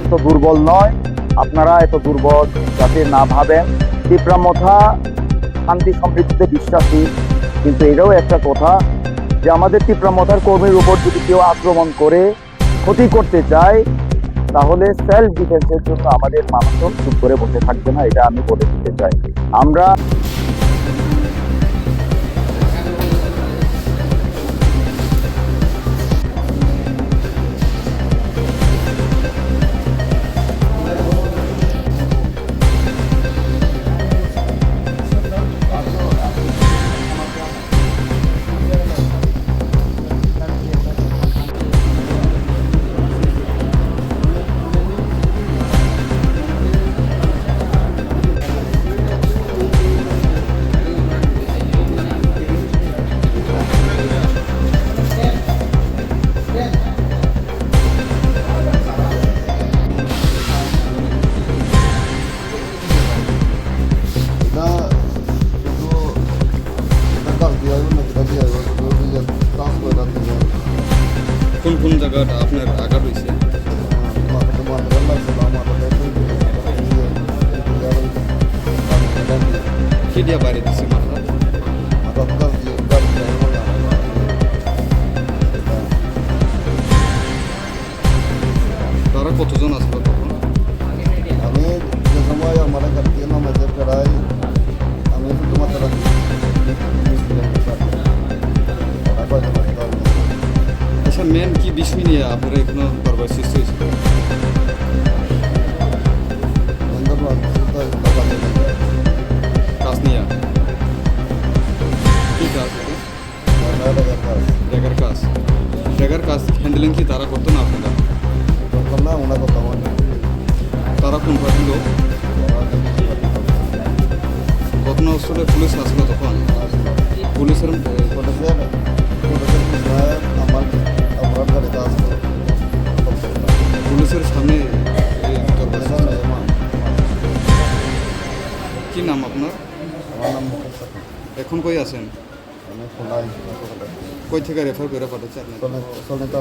এত দুর্বল নয়, আপনারা এত দুর্বল যাতে না ভাবেন। তিপ্রামথা শান্তি সমৃদ্ধিতে বিশ্বাসী, কিন্তু এটাও একটা কথা যে আমাদের তিপ্রামথার কর্মীর উপর যদি কেউ আক্রমণ করে ক্ষতি করতে চায়, তাহলে সেলফ ডিফেন্সের জন্য আমাদের মানুষজন চুপ করে বসে থাকবে না, এটা আমি বলে দিতে চাই। আমরা কোন কোন জায়গাটা আপনার আঘাত হয়েছে? কে দিয়া বাইরে দিচ্ছে মাথা? তারা কতজন আসলো তখন? আমি যে সময় আমার গাড়ি থেকে নামাইতে প্রায় আমি শুধুমাত্র আচ্ছা, মেন কি বিষয় নিয়ে আপনারা এখনো দরবার সৃষ্টি হয়েছে? কাজ নিয়ে কি কাজ? রেগার কাজ। রেগার কাজ হ্যান্ডেলিং কি তারা করতো না আপনারা? না ওনার কথা বলি তারা কোন পার্টির লোক? ঘটনাস্থলে পুলিশ আসলো তখন? পুলিশের আমার আমার গাড়িতে আসলো পুলিশের সামনে কি নাম আপনার? আমার নাম মুকেশ সাথে এখন কই আছেন? আমি খোলাই কই থেকে রেফার করে পাঠাচ্ছে আপনার? চলে চলে তো